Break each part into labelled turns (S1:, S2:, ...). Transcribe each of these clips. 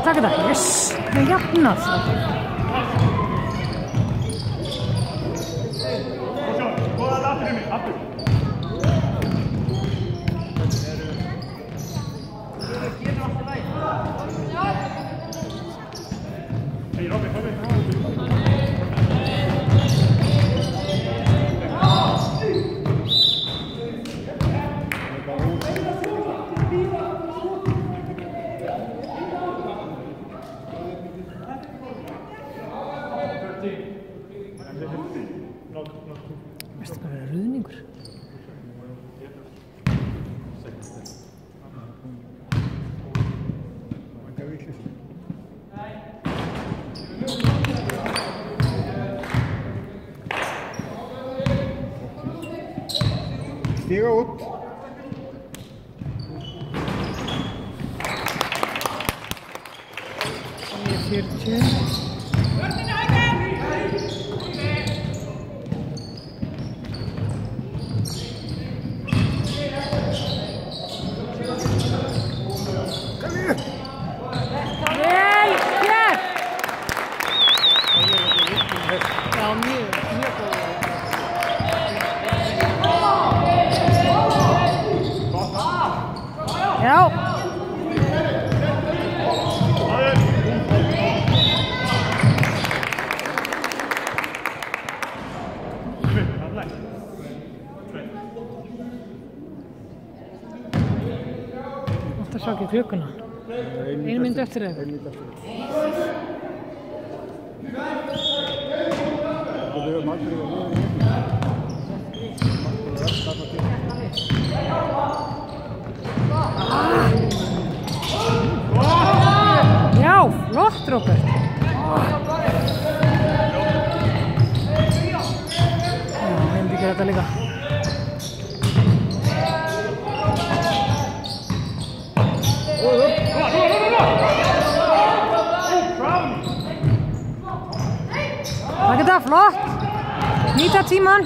S1: Takk það, yes, það er jafnað. Veistu hvað er ruðningur?
S2: Stiga út.
S1: Það er 40. Það sá ekki klukkuna. 1 mínútu eftir eða?
S2: 1 mínútu eftir. Það er margur og mjög.
S1: Já, flott Róbert. Já, myndi gera þetta líka. Takk þetta, flott. Nýta tíman.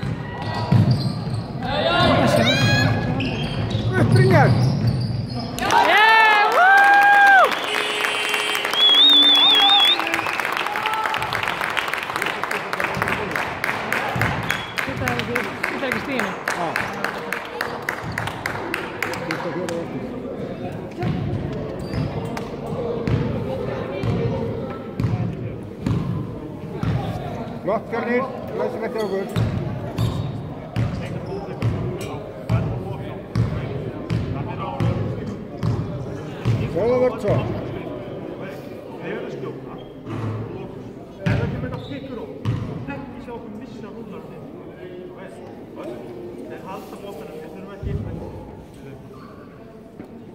S2: Uppbringar.
S1: Þetta er ekki stíðinu.
S2: Flott, Garnir. Læsum eftir okkur. Sjóða vörd svo.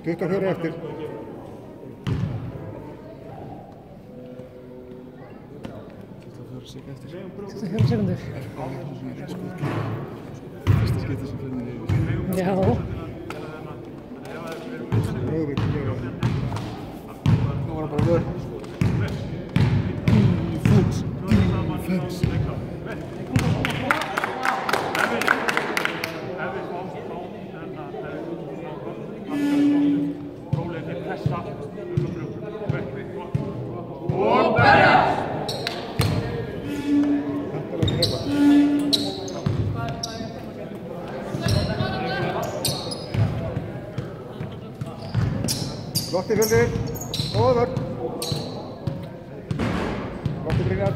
S2: Tuttugu og fjórir eftir.
S1: 24 sekundur.
S2: Fyrsta skipti sem fyrir niður.
S1: Já.
S2: Nú var það bara vörð. Defense. Defense. Lotti fjöldir, og vörð. Lotti bringar.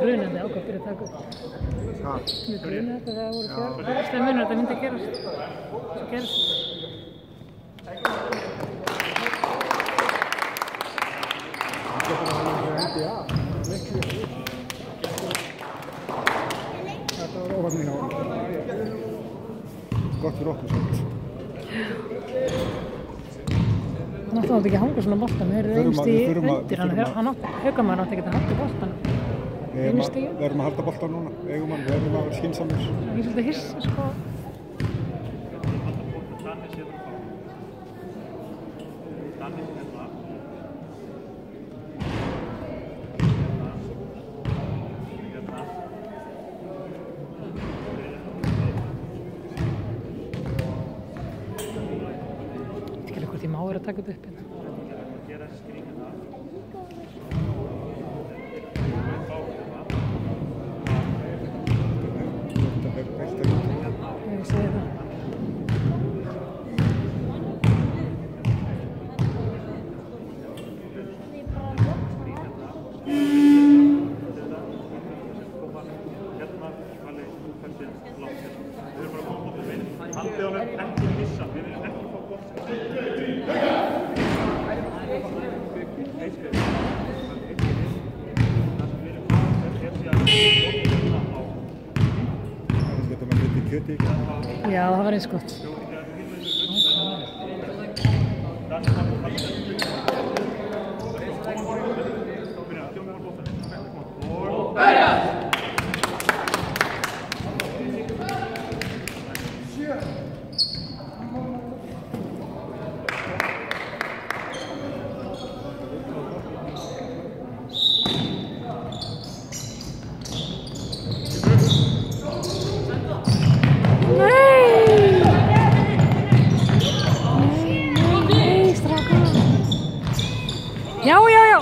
S1: grunandi ákvað að byrja að taka upp. Ég grunandi þetta það voru fjárstæði munur að þetta myndi að gerast. Svo gerist.
S2: Þetta var óhafni hjá hann. Gott fyrir okkur samt.
S1: Hann átti ekki að hanga svona boltan, þeir eru einst í undir hann, Haukamaður átti ekki að halda boltan.
S2: Við erum að halda boltan núna, eigumann, við erum að vera skynsamir.
S1: Ég er svolítið hissa, sko. Hvort ég má vera að taka þetta upp hérna. Ég segi það. Já, það var eins gott. Já, já, já.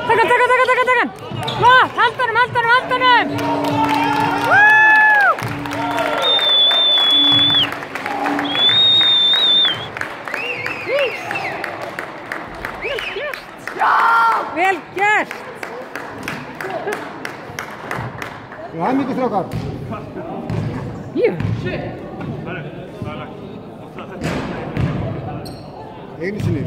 S1: Taka hann. Flott, halda honum. Vel gert.
S2: Það er mikið strákar.
S1: Jú.
S2: Einu sinni.